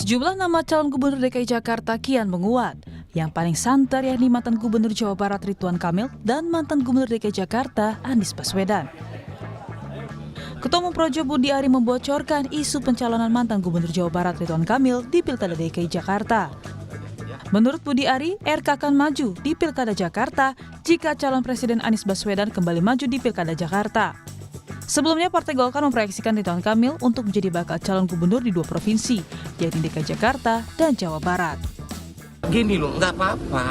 Sejumlah nama calon gubernur DKI Jakarta kian menguat. Yang paling santer yakni mantan gubernur Jawa Barat Ridwan Kamil dan mantan gubernur DKI Jakarta Anies Baswedan. Ketua Umum Projo Budi Ari membocorkan isu pencalonan mantan gubernur Jawa Barat Ridwan Kamil di Pilkada DKI Jakarta. Menurut Budi Ari, RK akan maju di Pilkada Jakarta jika calon Presiden Anies Baswedan kembali maju di Pilkada Jakarta. Sebelumnya, Partai Golkar memproyeksikan Ridwan Kamil untuk menjadi bakal calon gubernur di dua provinsi, yakni DKI Jakarta dan Jawa Barat. Gini loh, nggak apa-apa.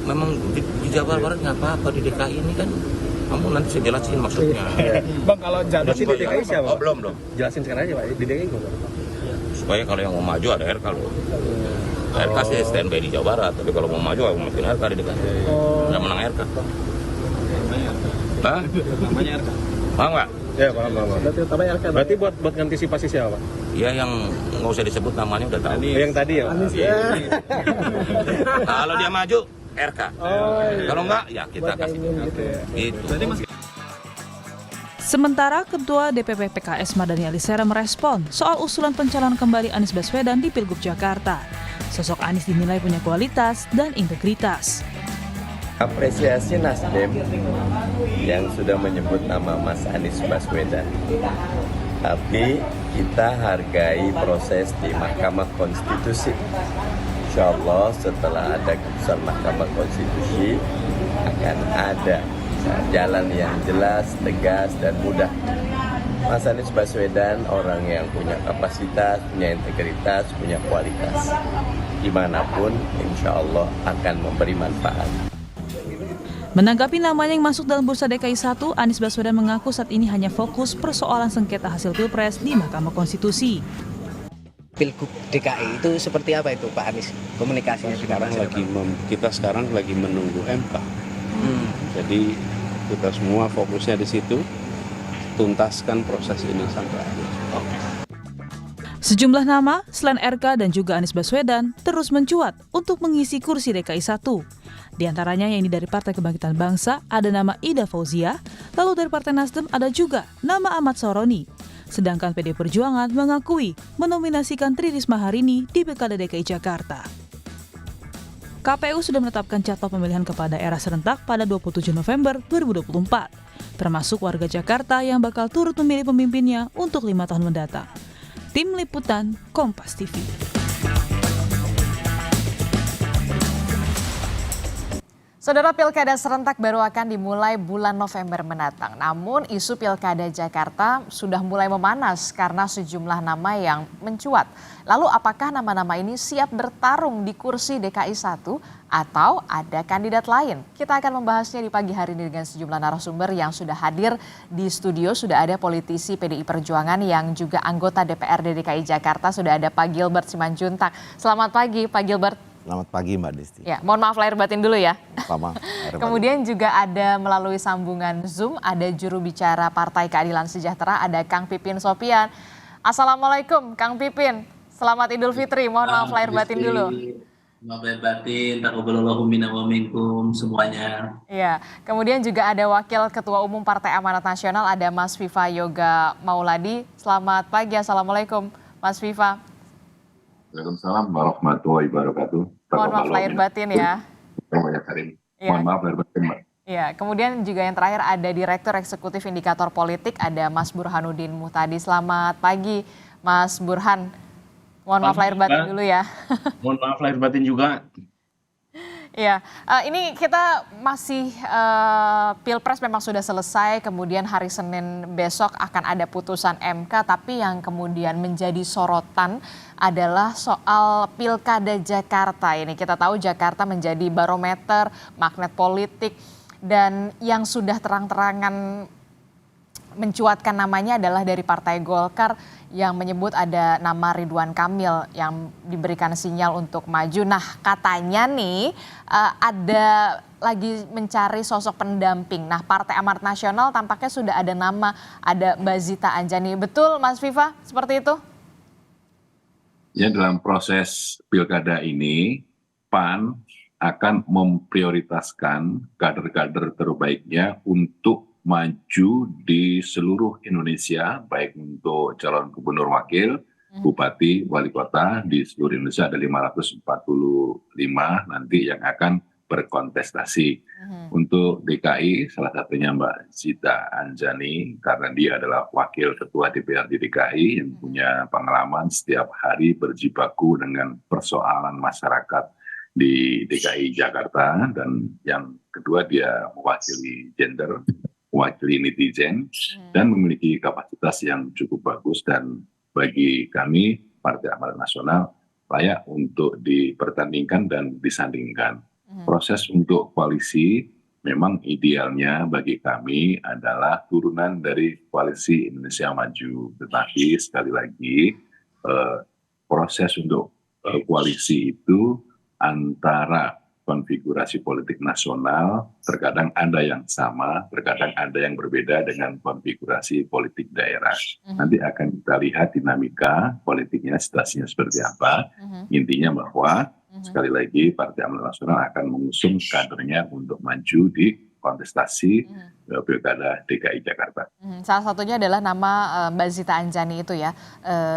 Memang di Jawa Barat nggak apa-apa, di DKI ini kan. Kamu nanti saya jelasin maksudnya. Bang, kalau jatuh di DKI siapa? Oh, belum dong. Jelasin sekarang aja Pak, di DKI gimana? Supaya kalau yang mau maju ada RK loh. RK sih standby di Jawa Barat, tapi kalau mau maju aku mungkin RK di DKI. Nggak menang RK. Hah? Namanya RK. Paham nggak? Ya, paham. Berarti buat ngantisipasi siapa? Ya yang nggak usah disebut namanya udah tahu. Yang tadi ya? Anies, ya. Kalau dia maju, RK. Kalau enggak, ya kita kasih. Gitu. Sementara Ketua DPP PKS Mardhani Alisera merespon soal usulan pencalonan kembali Anies Baswedan di Pilgub Jakarta. Sosok Anies dinilai punya kualitas dan integritas. Apresiasi Nasdem yang sudah menyebut nama Mas Anies Baswedan. Tapi kita hargai proses di Mahkamah Konstitusi. Insya Allah setelah ada keputusan Mahkamah Konstitusi akan ada jalan yang jelas, tegas, dan mudah. Mas Anies Baswedan orang yang punya kapasitas, punya integritas, punya kualitas. Dimanapun insya Allah akan memberi manfaat. Menanggapi namanya yang masuk dalam bursa DKI 1, Anies Baswedan mengaku saat ini hanya fokus persoalan sengketa hasil Pilpres di Mahkamah Konstitusi. Pilgub DKI itu seperti apa itu Pak Anies? Komunikasinya kita sekarang lagi menunggu MK. Jadi kita semua fokusnya di situ, tuntaskan proses ini sampai akhir. Sejumlah nama selain RK dan juga Anies Baswedan terus mencuat untuk mengisi kursi DKI 1. Di antaranya yang ini dari Partai Kebangkitan Bangsa ada nama Ida Fauzia, lalu dari Partai Nasdem ada juga nama Ahmad Saroni. Sedangkan PD Perjuangan mengakui menominasikan Tri Risma hari ini di Pilkada DKI Jakarta. KPU sudah menetapkan jadwal pemilihan kepala daerah serentak pada 27 November 2024, termasuk warga Jakarta yang bakal turut memilih pemimpinnya untuk 5 tahun mendatang. Tim Liputan Kompas TV. Saudara, Pilkada serentak baru akan dimulai bulan November mendatang. Namun isu Pilkada Jakarta sudah mulai memanas karena sejumlah nama yang mencuat. Lalu apakah nama-nama ini siap bertarung di kursi DKI 1 atau ada kandidat lain? Kita akan membahasnya di pagi hari ini dengan sejumlah narasumber yang sudah hadir di studio. Sudah ada politisi PDI Perjuangan yang juga anggota DPRD DKI Jakarta. Sudah ada Pak Gilbert Simanjuntak. Selamat pagi Pak Gilbert. Selamat pagi Mbak Desti. Ya, mohon maaf lahir batin dulu ya. Sama. Kemudian juga ada melalui sambungan Zoom, ada juru bicara Partai Keadilan Sejahtera, ada Kang Pipin Sopian. Assalamualaikum Kang Pipin, selamat Idul Fitri, mohon maaf lahir batin dulu. Maaf lahir batin, taqabbalallahu minna wa minkum semuanya. Iya, kemudian juga ada Wakil Ketua Umum Partai Amanat Nasional, ada Mas Viva Yoga Mauladi. Selamat pagi, Assalamualaikum Mas Viva. Waalaikumsalam warahmatullahi wabarakatuh. Mohon maaf lahir batin ya. Mohon maaf lahir batin, Mbak. Ya, kemudian juga yang terakhir ada Direktur Eksekutif Indikator Politik, ada Mas Burhanuddin Muhtadi. Selamat pagi, Mas Burhan. Mohon maaf lahir batin dulu ya. Mohon maaf lahir batin juga. Iya, ini kita masih Pilpres memang sudah selesai, kemudian hari Senin besok akan ada putusan MK, tapi yang kemudian menjadi sorotan adalah soal Pilkada Jakarta ini. Kita tahu Jakarta menjadi barometer, magnet politik, dan yang sudah terang-terangan mencuatkan namanya adalah dari Partai Golkar yang menyebut ada nama Ridwan Kamil yang diberikan sinyal untuk maju. Nah, katanya nih ada lagi mencari sosok pendamping. Nah, Partai Amanat Nasional tampaknya sudah ada nama, ada Mbak Zita Anjani. Betul Mas Viva, seperti itu? Ya, dalam proses pilkada ini, PAN akan memprioritaskan kader-kader terbaiknya untuk maju di seluruh Indonesia, baik untuk calon gubernur wakil bupati, wali kota di seluruh Indonesia ada 545 nanti yang akan berkontestasi. Untuk DKI salah satunya Mbak Zita Anjani karena dia adalah wakil ketua DPRD DKI yang punya pengalaman setiap hari berjibaku dengan persoalan masyarakat di DKI Jakarta, dan yang kedua dia mewakili gender, mewakili netizen dan memiliki kapasitas yang cukup bagus, dan bagi kami Partai Amanat Nasional layak untuk dipertandingkan dan disandingkan. Proses untuk koalisi memang idealnya bagi kami adalah turunan dari Koalisi Indonesia Maju. Tetapi sekali lagi proses untuk koalisi itu antara konfigurasi politik nasional terkadang ada yang sama, terkadang ada yang berbeda dengan konfigurasi politik daerah. Nanti akan kita lihat dinamika politiknya, situasinya seperti apa. Intinya bahwa sekali lagi Partai Amanat Nasional akan mengusung kadernya untuk maju di kontestasi Pilkada DKI Jakarta. Salah satunya adalah nama Mbak Zita Anjani itu ya,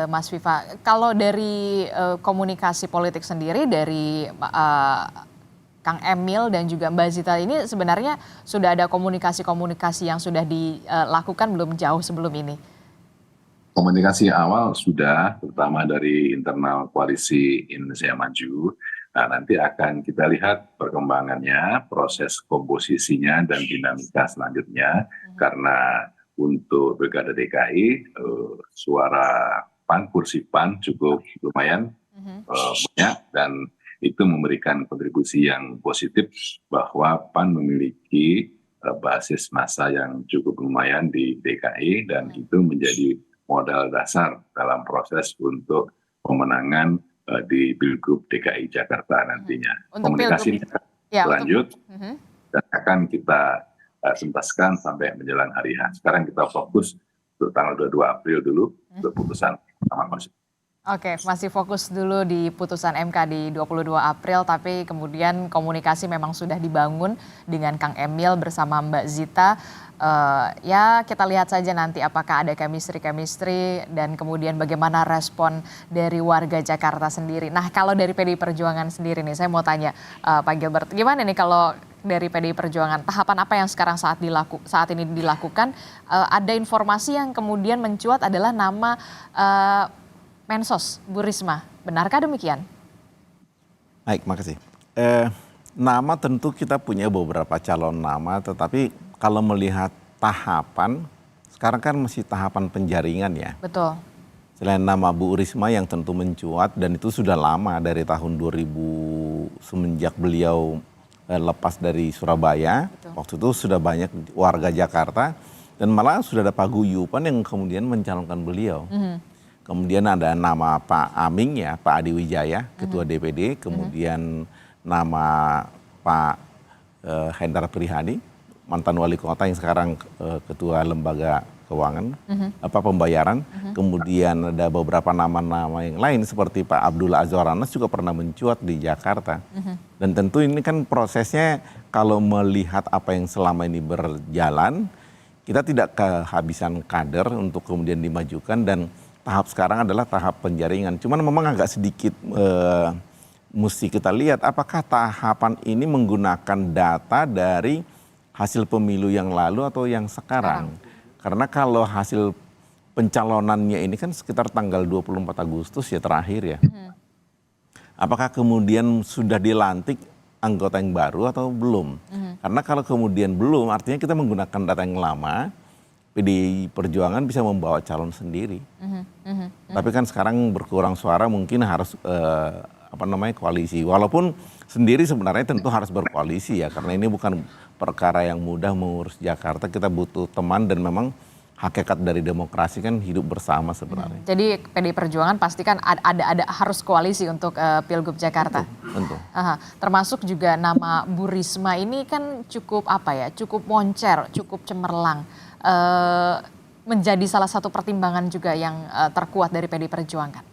Mas Viva. Kalau dari komunikasi politik sendiri dari Kang Emil dan juga Mbak Zita ini sebenarnya sudah ada komunikasi-komunikasi yang sudah dilakukan belum jauh sebelum ini? Komunikasi awal sudah, terutama dari internal Koalisi Indonesia Maju. Nah, nanti akan kita lihat perkembangannya, proses komposisinya dan dinamika selanjutnya. Karena untuk Pilkada DKI, suara PAN, kursi PAN cukup lumayan banyak, dan itu memberikan kontribusi yang positif bahwa PAN memiliki basis massa yang cukup lumayan di DKI, dan itu menjadi modal dasar dalam proses untuk pemenangan di Pilgub DKI Jakarta nantinya. Komunikasi lanjut dan akan kita tuntaskan sampai menjelang hari H. Sekarang kita fokus untuk tanggal 22 April dulu untuk putusan Mahkamah Konstitusi. Oke, masih fokus dulu di putusan MK di 22 April, tapi kemudian komunikasi memang sudah dibangun dengan Kang Emil bersama Mbak Zita. Ya kita lihat saja nanti apakah ada chemistry dan kemudian bagaimana respon dari warga Jakarta sendiri. Nah kalau dari PDI Perjuangan sendiri nih, saya mau tanya Pak Gilbert, gimana nih kalau dari PDI Perjuangan, tahapan apa yang sekarang saat ini dilakukan? Ada informasi yang kemudian mencuat adalah nama Mensos Bu Risma, benarkah demikian? Baik, makasih. Nama tentu kita punya beberapa calon nama, tetapi kalau melihat tahapan, sekarang kan masih tahapan penjaringan ya. Betul. Selain nama Bu Risma yang tentu mencuat, dan itu sudah lama dari tahun 2000 semenjak beliau lepas dari Surabaya. Betul. Waktu itu sudah banyak warga Jakarta, dan malah sudah ada Paguyuban yang kemudian mencalonkan beliau. Kemudian ada nama Pak Aming ya, Pak Adi Wijaya, Ketua DPD. Kemudian nama Pak Hendar Prihadi, mantan wali kota yang sekarang Ketua Lembaga Keuangan, Pembayaran. Kemudian ada beberapa nama-nama yang lain seperti Pak Abdullah Azwar Anas juga pernah mencuat di Jakarta. Dan tentu ini kan prosesnya kalau melihat apa yang selama ini berjalan, kita tidak kehabisan kader untuk kemudian dimajukan, dan tahap sekarang adalah tahap penjaringan. Cuman memang agak sedikit mesti kita lihat apakah tahapan ini menggunakan data dari hasil pemilu yang lalu atau yang sekarang. Karena kalau hasil pencalonannya ini kan sekitar tanggal 24 Agustus ya terakhir ya. Apakah kemudian sudah dilantik anggota yang baru atau belum? Karena kalau kemudian belum, artinya kita menggunakan data yang lama, PDI Perjuangan bisa membawa calon sendiri. Tapi kan sekarang berkurang suara, mungkin harus koalisi. Walaupun sendiri sebenarnya tentu harus berkoalisi ya, karena ini bukan perkara yang mudah mengurus Jakarta. Kita butuh teman, dan memang hakikat dari demokrasi kan hidup bersama sebenarnya. Jadi PDI Perjuangan pastikan ada harus koalisi untuk Pilgub Jakarta. Tentu. Termasuk juga nama Bu Risma ini kan cukup cukup moncer, cukup cemerlang. Menjadi salah satu pertimbangan juga yang terkuat dari PDI Perjuangan.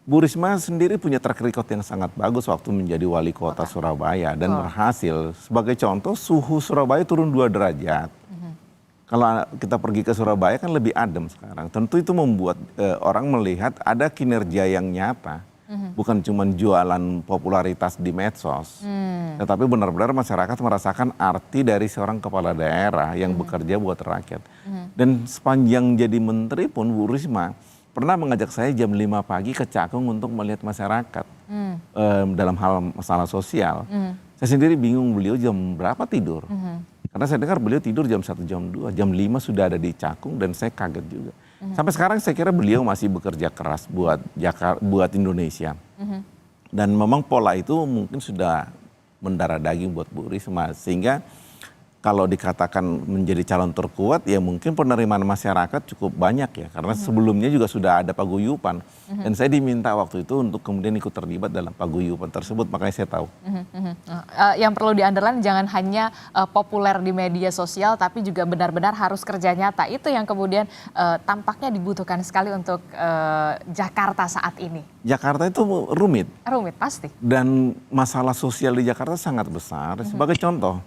Bu Risma sendiri punya track record yang sangat bagus waktu menjadi wali kota Surabaya dan berhasil. Sebagai contoh, suhu Surabaya turun 2 derajat. Kalau kita pergi ke Surabaya kan lebih adem sekarang. Tentu itu membuat orang melihat ada kinerja yang nyata. Bukan cuma jualan popularitas di medsos. Tetapi benar-benar masyarakat merasakan arti dari seorang kepala daerah yang bekerja buat rakyat. Dan sepanjang jadi menteri pun Bu Risma pernah mengajak saya jam 5 pagi ke Cakung untuk melihat masyarakat dalam hal masalah sosial. Saya sendiri bingung beliau jam berapa tidur. Karena saya dengar beliau tidur jam 1, jam 2, jam 5 sudah ada di Cakung dan saya kaget juga. Sampai sekarang saya kira beliau masih bekerja keras buat Indonesia. Dan memang pola itu mungkin sudah mendarah daging buat Bu Risma. Sehingga kalau dikatakan menjadi calon terkuat ya mungkin penerimaan masyarakat cukup banyak ya. Karena sebelumnya juga sudah ada paguyupan. Dan saya diminta waktu itu untuk kemudian ikut terlibat dalam paguyupan tersebut, makanya saya tahu. Yang perlu di-underline jangan hanya populer di media sosial tapi juga benar-benar harus kerja nyata. Itu yang kemudian tampaknya dibutuhkan sekali untuk Jakarta saat ini. Jakarta itu rumit. Rumit pasti. Dan masalah sosial di Jakarta sangat besar. Sebagai contoh,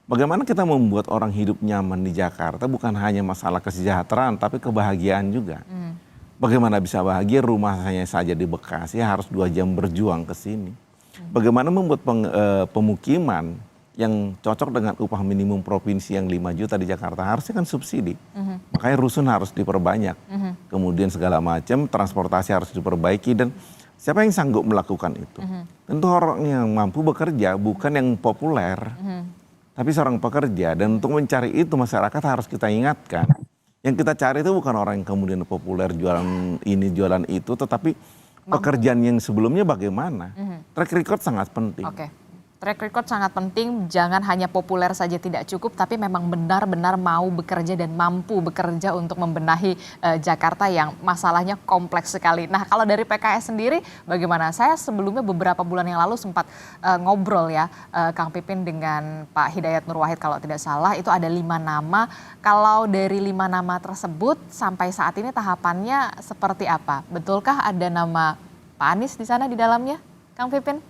bagaimana kita membuat orang hidup nyaman di Jakarta bukan hanya masalah kesejahteraan tapi kebahagiaan juga. Bagaimana bisa bahagia, rumahnya saja di Bekasi harus 2 jam berjuang ke sini. Bagaimana membuat pemukiman yang cocok dengan upah minimum provinsi yang 5 juta di Jakarta, harusnya kan subsidi. Makanya rusun harus diperbanyak. Kemudian segala macam transportasi harus diperbaiki dan siapa yang sanggup melakukan itu? Tentu orang yang mampu bekerja, bukan yang populer. Tapi seorang pekerja, dan untuk mencari itu masyarakat harus kita ingatkan. Yang kita cari itu bukan orang yang kemudian populer jualan ini, jualan itu, tetapi pekerjaan yang sebelumnya bagaimana. Track record sangat penting. Oke. Track record sangat penting, jangan hanya populer saja tidak cukup, tapi memang benar-benar mau bekerja dan mampu bekerja untuk membenahi Jakarta yang masalahnya kompleks sekali. Nah kalau dari PKS sendiri bagaimana? Saya sebelumnya beberapa bulan yang lalu sempat ngobrol ya Kang Pipin dengan Pak Hidayat Nur Wahid kalau tidak salah, itu ada 5 nama. Kalau dari 5 nama tersebut sampai saat ini tahapannya seperti apa? Betulkah ada nama Pak Anies di sana di dalamnya, Kang Pipin?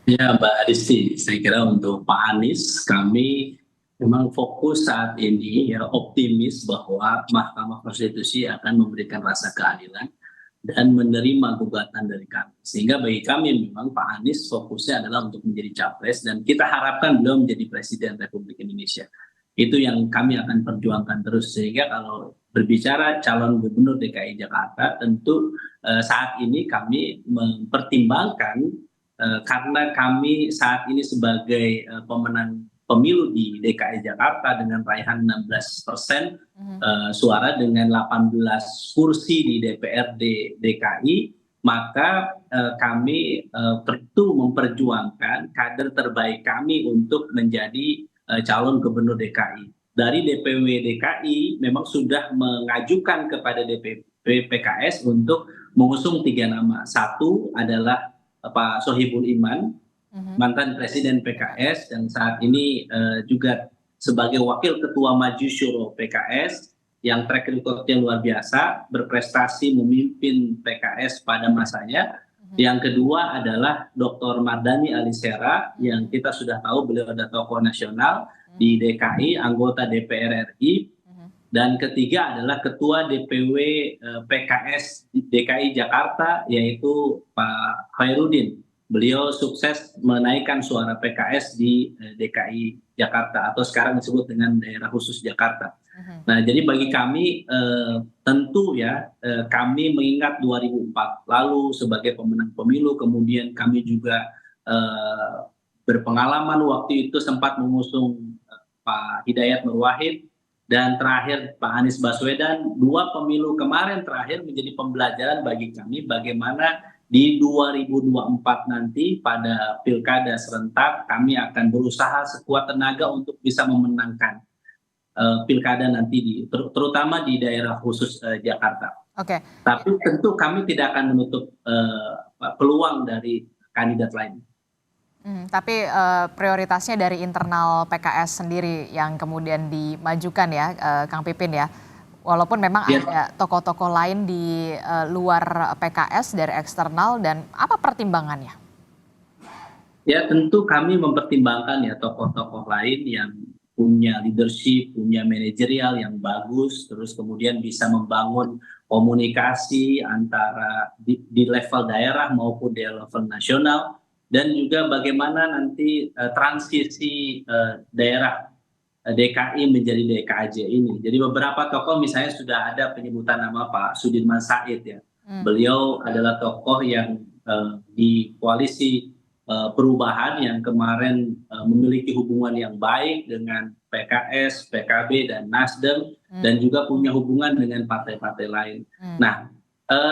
Ya Mbak Adisti, saya kira untuk Pak Anies kami memang fokus saat ini ya optimis bahwa Mahkamah Konstitusi akan memberikan rasa keadilan dan menerima gugatan dari kami. Sehingga bagi kami memang Pak Anies fokusnya adalah untuk menjadi capres dan kita harapkan beliau menjadi Presiden Republik Indonesia. Itu yang kami akan perjuangkan terus. Sehingga kalau berbicara calon gubernur DKI Jakarta tentu saat ini kami mempertimbangkan karena kami saat ini sebagai pemenang pemilu di DKI Jakarta dengan raihan 16% suara dengan 18 kursi di DPRD DKI, maka kami perlu memperjuangkan kader terbaik kami untuk menjadi calon gubernur DKI. Dari DPW DKI memang sudah mengajukan kepada DPP PKS untuk mengusung 3 nama. Satu adalah Pak Sohibul Iman, mantan Presiden PKS dan saat ini juga sebagai Wakil Ketua Maju Syuro PKS yang track recordnya luar biasa, berprestasi memimpin PKS pada masanya. Yang kedua adalah Dr. Mardhani Alisera yang kita sudah tahu beliau adalah tokoh nasional di DKI, anggota DPR RI. Dan ketiga adalah Ketua DPW PKS DKI Jakarta yaitu Pak Khairuddin. Beliau sukses menaikkan suara PKS di DKI Jakarta atau sekarang disebut dengan daerah khusus Jakarta. Nah jadi bagi kami tentu ya kami mengingat 2004 lalu sebagai pemenang pemilu, kemudian kami juga berpengalaman waktu itu sempat mengusung Pak Hidayat Nur Wahid. Dan terakhir Pak Anies Baswedan, 2 pemilu kemarin terakhir menjadi pembelajaran bagi kami bagaimana di 2024 nanti pada pilkada serentak kami akan berusaha sekuat tenaga untuk bisa memenangkan pilkada nanti terutama di daerah khusus Jakarta. Oke. Tapi tentu kami tidak akan menutup peluang dari kandidat lain. Tapi prioritasnya dari internal PKS sendiri yang kemudian dimajukan ya Kang Pipin ya. Walaupun memang ada tokoh-tokoh lain di luar PKS dari eksternal dan apa pertimbangannya? Ya tentu kami mempertimbangkan ya tokoh-tokoh lain yang punya leadership, punya manajerial yang bagus, terus kemudian bisa membangun komunikasi antara di level daerah maupun di level nasional, dan juga bagaimana nanti transisi daerah DKI menjadi DKJ ini. Jadi beberapa tokoh misalnya sudah ada penyebutan nama Pak Sudirman Said ya. Beliau adalah tokoh yang di koalisi perubahan yang kemarin memiliki hubungan yang baik dengan PKS, PKB, dan Nasdem, dan juga punya hubungan dengan partai-partai lain. Nah,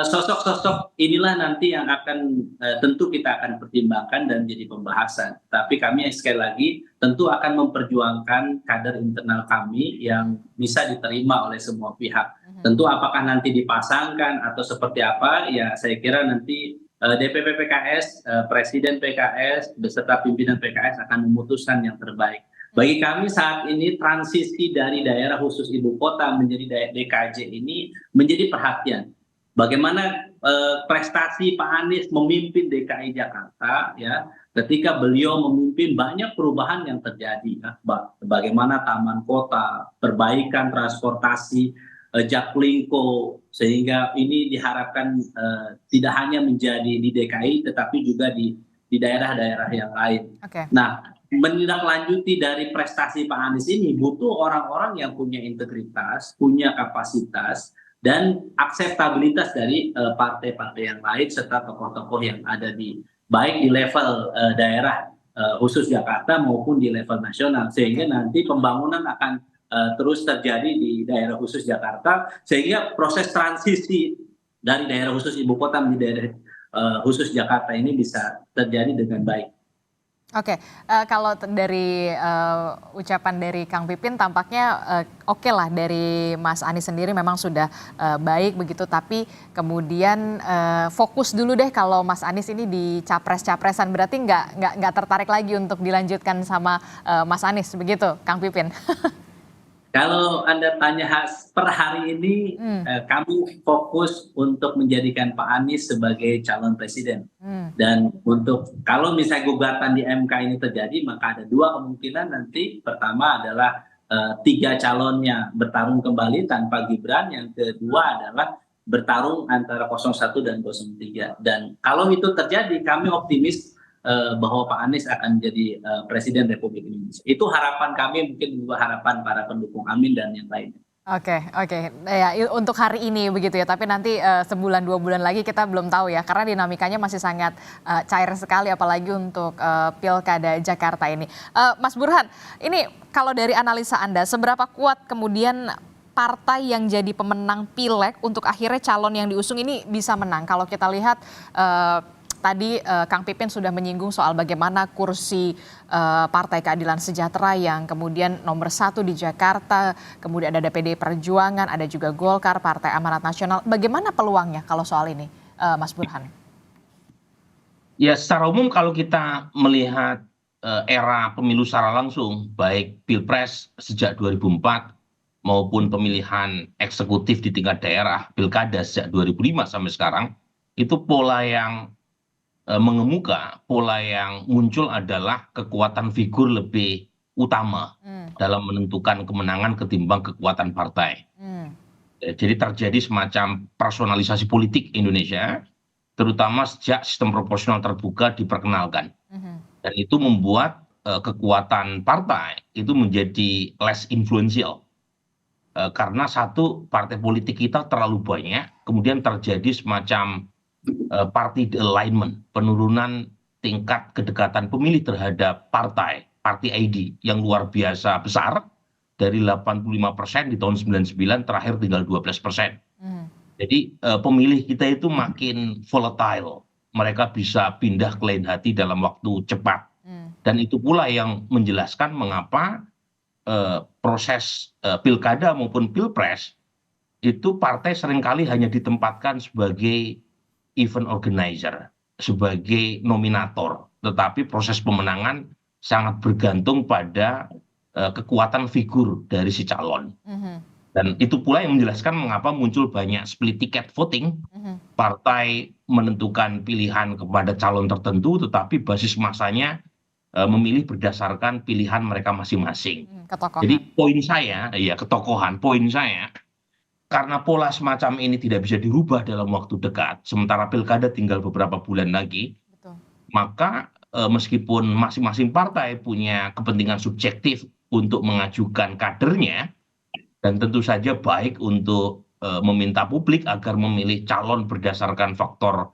sosok-sosok inilah nanti yang akan tentu kita akan pertimbangkan dan jadi pembahasan. Tapi kami sekali lagi tentu akan memperjuangkan kader internal kami yang bisa diterima oleh semua pihak. Tentu apakah nanti dipasangkan atau seperti apa, ya saya kira nanti DPP PKS, Presiden PKS, beserta pimpinan PKS akan memutuskan yang terbaik. Bagi kami saat ini transisi dari daerah khusus ibu kota menjadi DKJ ini menjadi perhatian. Bagaimana prestasi Pak Anies memimpin DKI Jakarta ya, ketika beliau memimpin banyak perubahan yang terjadi ya, bagaimana taman kota, perbaikan transportasi, Jaklingko, sehingga ini diharapkan tidak hanya menjadi di DKI tetapi juga di daerah-daerah yang lain. Nah, menindaklanjuti dari prestasi Pak Anies ini butuh orang-orang yang punya integritas, punya kapasitas, dan akseptabilitas dari partai-partai yang lain serta tokoh-tokoh yang ada baik di level daerah khusus Jakarta maupun di level nasional, sehingga nanti pembangunan akan terus terjadi di daerah khusus Jakarta, sehingga proses transisi dari daerah khusus ibu kota menjadi daerah khusus Jakarta ini bisa terjadi dengan baik. Oke, kalau dari ucapan dari Kang Pipin tampaknya oke lah, dari Mas Anies sendiri memang sudah baik begitu, tapi kemudian fokus dulu deh kalau Mas Anies ini di capres-capresan, berarti nggak tertarik lagi untuk dilanjutkan sama Mas Anies begitu, Kang Pipin? Kalau Anda tanya per hari ini, kami fokus untuk menjadikan Pak Anies sebagai calon presiden. Dan untuk kalau misalnya gugatan di MK ini terjadi, maka ada dua kemungkinan nanti. Pertama adalah 3 calonnya bertarung kembali tanpa Gibran. Yang kedua adalah bertarung antara 01 dan 03. Dan kalau itu terjadi, kami optimis bahwa Pak Anies akan menjadi Presiden Republik Indonesia. Itu harapan kami, mungkin juga harapan para pendukung Amin dan yang lainnya. Oke, ya untuk hari ini begitu ya, tapi nanti sebulan 2 bulan lagi kita belum tahu ya, karena dinamikanya masih sangat cair sekali, apalagi untuk Pilkada Jakarta ini. Mas Burhan, ini kalau dari analisa Anda, seberapa kuat kemudian partai yang jadi pemenang Pileg untuk akhirnya calon yang diusung ini bisa menang? Kalau kita lihat tadi Kang Pipin sudah menyinggung soal bagaimana kursi Partai Keadilan Sejahtera yang kemudian nomor 1 di Jakarta, kemudian ada PDI Perjuangan, ada juga Golkar, Partai Amanat Nasional. Bagaimana peluangnya kalau soal ini, Mas Burhan? Ya, secara umum kalau kita melihat era pemilu secara langsung, baik Pilpres sejak 2004 maupun pemilihan eksekutif di tingkat daerah, Pilkada sejak 2005 sampai sekarang, itu pola yang mengemuka, pola yang muncul adalah kekuatan figur lebih utama dalam menentukan kemenangan ketimbang kekuatan partai. Jadi terjadi semacam personalisasi politik Indonesia, terutama sejak sistem proporsional terbuka diperkenalkan. Dan itu membuat kekuatan partai itu menjadi less influential. Karena satu, partai politik kita terlalu banyak, kemudian terjadi semacam party alignment, penurunan tingkat kedekatan pemilih terhadap partai ID yang luar biasa besar, dari 85% di tahun 99 terakhir tinggal 12%. Jadi pemilih kita itu makin volatile, mereka bisa pindah ke lain hati dalam waktu cepat. Dan itu pula yang menjelaskan mengapa proses pilkada maupun pilpres itu partai seringkali hanya ditempatkan sebagai event organizer, sebagai nominator, tetapi proses pemenangan sangat bergantung pada kekuatan figur dari si calon. Dan itu pula yang menjelaskan mengapa muncul banyak split ticket voting, partai menentukan pilihan kepada calon tertentu, tetapi basis masanya memilih berdasarkan pilihan mereka masing-masing. Ketokohan. Jadi poin saya, ya ketokohan, poin saya, karena pola semacam ini tidak bisa dirubah dalam waktu dekat, sementara pilkada tinggal beberapa bulan lagi, Betul. maka meskipun masing-masing partai punya kepentingan subjektif untuk mengajukan kadernya, dan tentu saja baik untuk meminta publik agar memilih calon berdasarkan faktor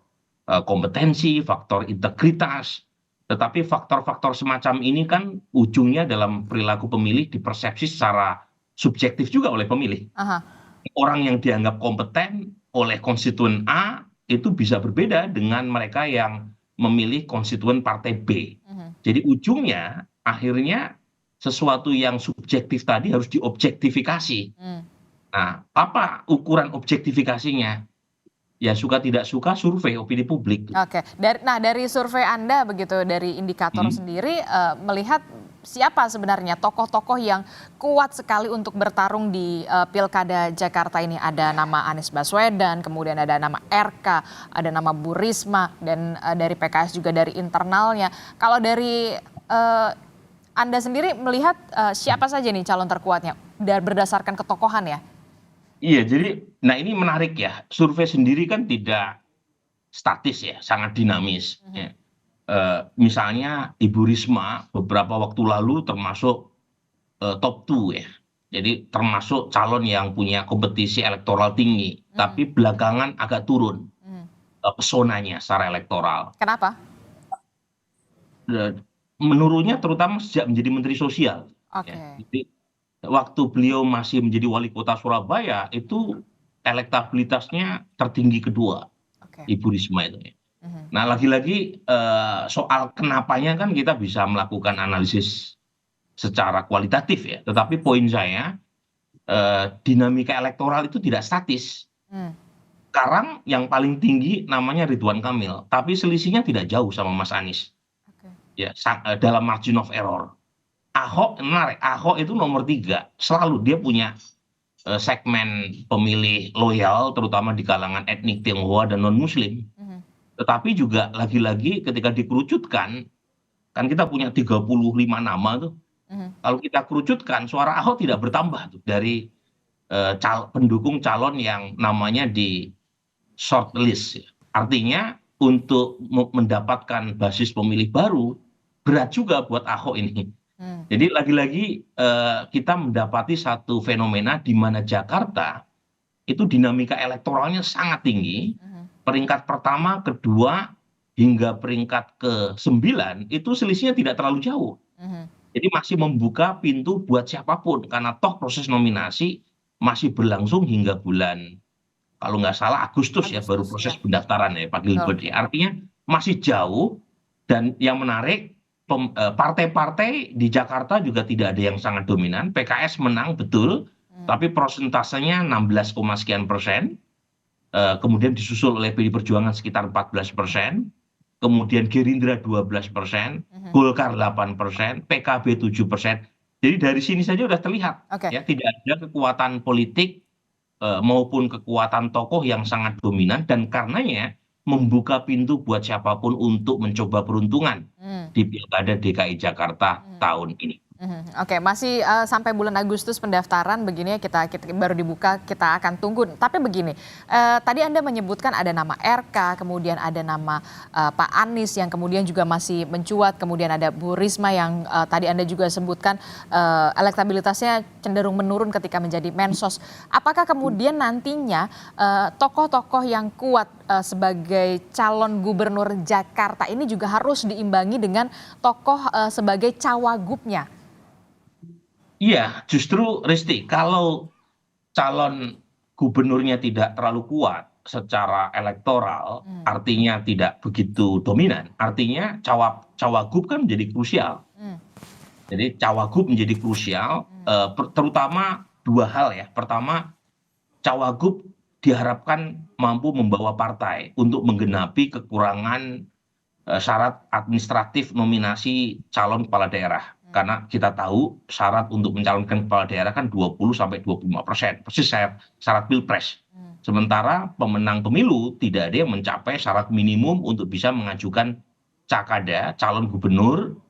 kompetensi, faktor integritas, tetapi faktor-faktor semacam ini kan ujungnya dalam perilaku pemilih dipersepsi secara subjektif juga oleh pemilih. Aha. Orang yang dianggap kompeten oleh konstituen A itu bisa berbeda dengan mereka yang memilih konstituen partai B. Jadi ujungnya akhirnya sesuatu yang subjektif tadi harus diobjektifikasi. Nah, apa ukuran objektifikasinya? Ya suka tidak suka survei opini publik. Oke, dari survei Anda begitu, dari indikator sendiri melihat siapa sebenarnya tokoh-tokoh yang kuat sekali untuk bertarung di Pilkada Jakarta ini? Ada nama Anies Baswedan, kemudian ada nama RK, ada nama Bu Risma, dan dari PKS juga dari internalnya. Kalau dari Anda sendiri melihat siapa saja nih calon terkuatnya berdasarkan ketokohan ya? Iya, jadi nah ini menarik ya. Survei sendiri kan tidak statis ya, sangat dinamis. Ya. Misalnya Ibu Risma beberapa waktu lalu termasuk top 2 ya. Jadi termasuk calon yang punya kompetisi elektoral tinggi, tapi belakangan agak turun pesonanya secara elektoral. Kenapa? Menurutnya terutama sejak menjadi Menteri Sosial. Oke. Ya. Jadi waktu beliau masih menjadi wali kota Surabaya itu elektabilitasnya tertinggi kedua, Ibu Risma itu. Nah lagi-lagi soal kenapanya kan kita bisa melakukan analisis secara kualitatif ya. Tetapi poin saya dinamika elektoral itu tidak statis. Sekarang yang paling tinggi namanya Ridwan Kamil, tapi selisihnya tidak jauh sama Mas Anies. Ya, dalam margin of error. Ahok menarik, Ahok itu nomor 3, selalu dia punya segmen pemilih loyal terutama di kalangan etnik Tionghoa dan non muslim. Tetapi juga lagi-lagi ketika dikerucutkan kan kita punya 35 nama tuh. Kalau kita kerucutkan suara Ahok tidak bertambah tuh dari pendukung calon yang namanya di shortlist. Artinya untuk mendapatkan basis pemilih baru berat juga buat Ahok ini. Jadi lagi-lagi kita mendapati satu fenomena di mana Jakarta itu dinamika elektoralnya sangat tinggi. Peringkat pertama, kedua, hingga peringkat ke-9 itu selisihnya tidak terlalu jauh. Jadi masih membuka pintu buat siapapun. Karena toh proses nominasi masih berlangsung hingga bulan, kalau nggak salah Agustus ya, baru proses pendaftaran ya Pak Gilbert. Artinya masih jauh, dan yang menarik, partai-partai di Jakarta juga tidak ada yang sangat dominan. PKS menang betul, tapi persentasenya 16, sekian persen. Kemudian disusul oleh PD Perjuangan sekitar 14%. Kemudian Gerindra 12%, Golkar 8%, PKB 7%. Jadi dari sini saja sudah terlihat ya, tidak ada kekuatan politik maupun kekuatan tokoh yang sangat dominan, dan karenanya membuka pintu buat siapapun untuk mencoba peruntungan di Pilkada DKI Jakarta tahun ini. Oke, masih sampai bulan Agustus pendaftaran begini ya, kita baru dibuka, kita akan tunggu. Tapi begini, tadi Anda menyebutkan ada nama RK, kemudian ada nama Pak Anies yang kemudian juga masih mencuat, kemudian ada Bu Risma yang tadi Anda juga sebutkan elektabilitasnya cenderung menurun ketika menjadi Mensos. Apakah kemudian nantinya tokoh-tokoh yang kuat sebagai calon gubernur Jakarta ini juga harus diimbangi dengan tokoh sebagai cawagupnya? Iya, justru Risti, kalau calon gubernurnya tidak terlalu kuat secara elektoral, artinya tidak begitu dominan, artinya cawagup kan menjadi krusial. Jadi cawagup menjadi krusial, terutama 2 hal ya. Pertama, cawagup diharapkan mampu membawa partai untuk menggenapi kekurangan syarat administratif nominasi calon kepala daerah. Karena kita tahu syarat untuk mencalonkan kepala daerah kan 20-25%, persis syarat pilpres. Sementara pemenang pemilu tidak ada yang mencapai syarat minimum untuk bisa mengajukan cakada calon gubernur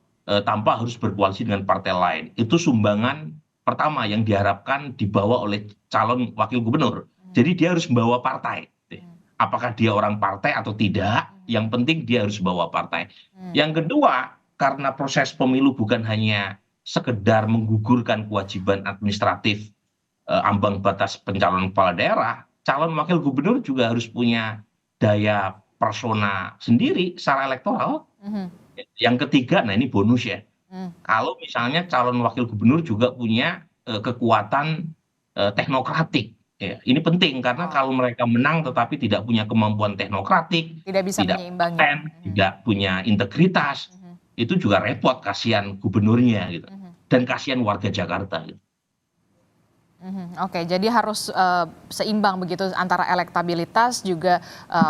tanpa harus berkoalisi dengan partai lain. Itu sumbangan pertama yang diharapkan dibawa oleh calon wakil gubernur. Jadi dia harus membawa partai. Apakah dia orang partai atau tidak, yang penting dia harus bawa partai. Yang kedua, karena proses pemilu bukan hanya sekedar menggugurkan kewajiban administratif ambang batas pencalonan kepala daerah, calon wakil gubernur juga harus punya daya persona sendiri secara elektoral. Yang ketiga, nah ini bonus ya. Kalau misalnya calon wakil gubernur juga punya kekuatan teknokratik. Ya, ini penting karena kalau mereka menang tetapi tidak punya kemampuan teknokratik, Tidak bisa menyeimbangi. tidak punya integritas, itu juga repot, kasihan gubernurnya gitu. Dan kasihan warga Jakarta gitu. Oke, jadi harus seimbang begitu antara elektabilitas juga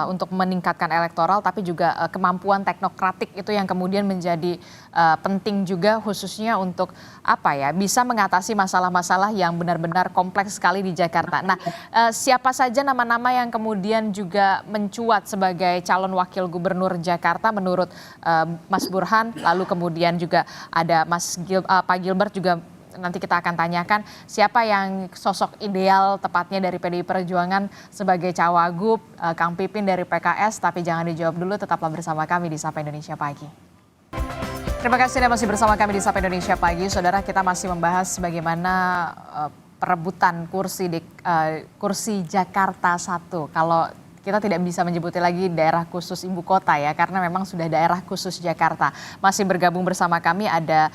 untuk meningkatkan elektoral, tapi juga kemampuan teknokratik itu yang kemudian menjadi penting juga khususnya untuk apa ya, bisa mengatasi masalah-masalah yang benar-benar kompleks sekali di Jakarta. Nah, siapa saja nama-nama yang kemudian juga mencuat sebagai calon wakil gubernur Jakarta menurut Mas Burhan, lalu kemudian juga ada Pak Gilbert juga. Nanti kita akan tanyakan siapa yang sosok ideal tepatnya dari PDI Perjuangan sebagai cawagup, Kang Pipin dari PKS, tapi jangan dijawab dulu, tetaplah bersama kami di Sapa Indonesia Pagi. Terima kasih Anda masih bersama kami di Sapa Indonesia Pagi. Saudara, kita masih membahas bagaimana perebutan kursi Jakarta 1. Kalau kita tidak bisa menyebutnya lagi daerah khusus ibu kota ya, karena memang sudah daerah khusus Jakarta. Masih bergabung bersama kami ada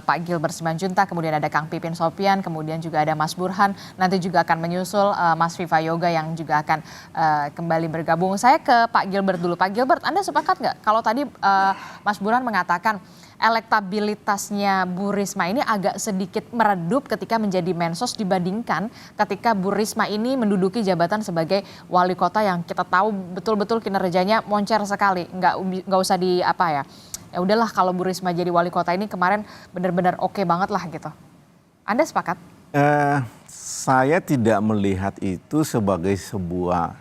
Pak Gilbert Simanjuntak, kemudian ada Kang Pipin Sopian, kemudian juga ada Mas Burhan. Nanti juga akan menyusul Mas Viva Yoga yang juga akan kembali bergabung. Saya ke Pak Gilbert dulu. Pak Gilbert, Anda sepakat nggak kalau tadi Mas Burhan mengatakan elektabilitasnya Bu Risma ini agak sedikit meredup ketika menjadi mensos dibandingkan ketika Bu Risma ini menduduki jabatan sebagai wali kota yang kita tahu betul-betul kinerjanya moncer sekali, nggak usah di apa ya, ya udahlah kalau Bu Risma jadi wali kota ini kemarin benar-benar oke banget lah gitu. Anda sepakat? Saya tidak melihat itu sebagai sebuah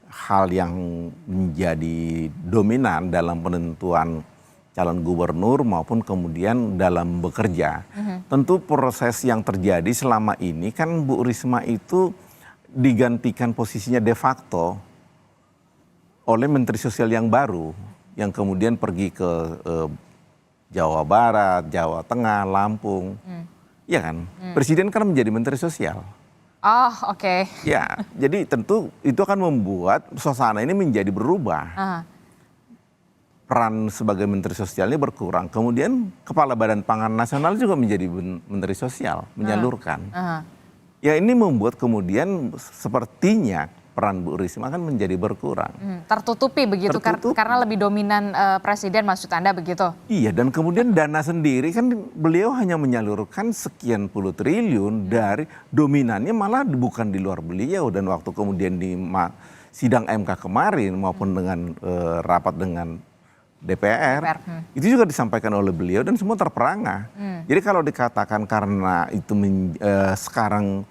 hal yang menjadi dominan dalam penentuan calon gubernur maupun kemudian dalam bekerja. Tentu proses yang terjadi selama ini kan Bu Risma itu digantikan posisinya de facto oleh Menteri Sosial yang baru yang kemudian pergi ke Jawa Barat, Jawa Tengah, Lampung. Iya kan? Presiden kan menjadi Menteri Sosial. Oh, oke. Ya, jadi tentu itu akan membuat suasana ini menjadi berubah. Peran sebagai Menteri Sosialnya berkurang. Kemudian Kepala Badan Pangan Nasional juga menjadi Menteri Sosial, menyalurkan. Ya ini membuat kemudian sepertinya peran Bu Risma kan menjadi berkurang. Tertutupi begitu. Karena lebih dominan Presiden, maksud Anda begitu? Iya, dan kemudian dana sendiri kan beliau hanya menyalurkan sekian puluh triliun dari dominannya malah bukan di luar beliau. Dan waktu kemudian di sidang MK kemarin maupun dengan rapat dengan DPR. Itu juga disampaikan oleh beliau dan semua terperangah. Jadi kalau dikatakan karena itu sekarang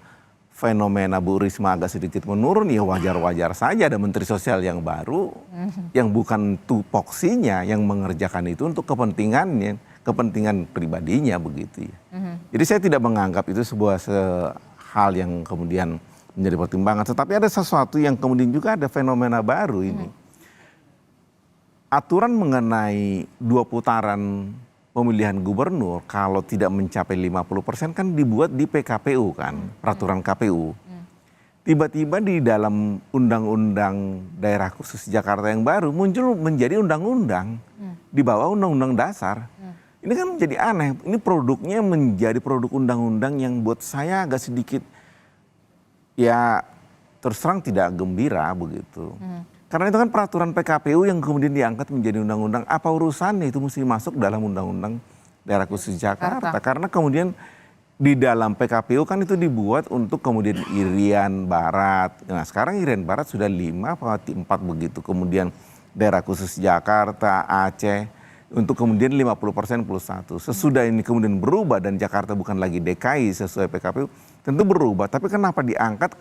fenomena Bu Risma agak sedikit menurun, ya wajar-wajar saja ada Menteri Sosial yang baru yang bukan tupoksinya yang mengerjakan itu untuk kepentingannya, kepentingan pribadinya begitu ya. Jadi saya tidak menganggap itu sebuah hal yang kemudian menjadi pertimbangan, tetapi ada sesuatu yang kemudian juga ada fenomena baru ini. Aturan mengenai 2 putaran pemilihan gubernur kalau tidak mencapai 50% kan dibuat di PKPU kan, peraturan KPU. Tiba-tiba di dalam undang-undang daerah khusus Jakarta yang baru muncul menjadi undang-undang di bawah undang-undang dasar. Ini kan menjadi aneh, ini produknya menjadi produk undang-undang yang buat saya agak sedikit ya terus terang tidak gembira begitu. Karena itu kan peraturan PKPU yang kemudian diangkat menjadi undang-undang, apa urusannya itu mesti masuk dalam undang-undang daerah khusus Jakarta. Karena kemudian di dalam PKPU kan itu dibuat untuk kemudian Irian Barat. Nah sekarang Irian Barat sudah 5 atau 4 begitu. Kemudian daerah khusus Jakarta, Aceh, untuk kemudian 50% plus 1. Sesudah ini kemudian berubah dan Jakarta bukan lagi DKI sesuai PKPU, tentu berubah. Tapi kenapa diangkat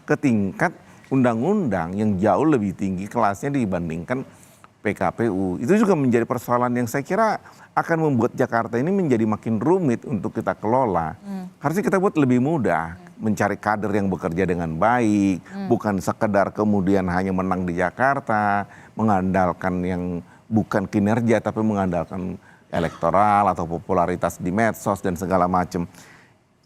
ke tingkat undang-undang yang jauh lebih tinggi kelasnya dibandingkan PKPU, itu juga menjadi persoalan yang saya kira akan membuat Jakarta ini menjadi makin rumit untuk kita kelola. Harusnya kita buat lebih mudah, mencari kader yang bekerja dengan baik, bukan sekedar kemudian hanya menang di Jakarta, mengandalkan yang bukan kinerja tapi mengandalkan elektoral atau popularitas di medsos dan segala macam.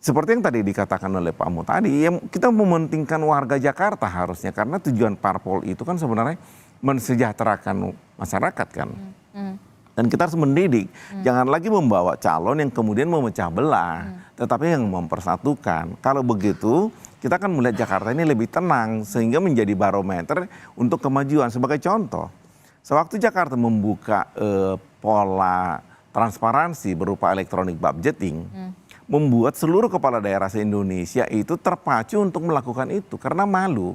Seperti yang tadi dikatakan oleh Pak Mu tadi, ya kita mementingkan warga Jakarta harusnya, karena tujuan parpol itu kan sebenarnya mensejahterakan masyarakat kan. Dan kita harus mendidik, jangan lagi membawa calon yang kemudian memecah belah, tetapi yang mempersatukan. Kalau begitu, kita akan melihat Jakarta ini lebih tenang, sehingga menjadi barometer untuk kemajuan. Sebagai contoh, sewaktu Jakarta membuka pola transparansi berupa electronic budgeting, membuat seluruh kepala daerah se-Indonesia itu terpacu untuk melakukan itu, karena malu.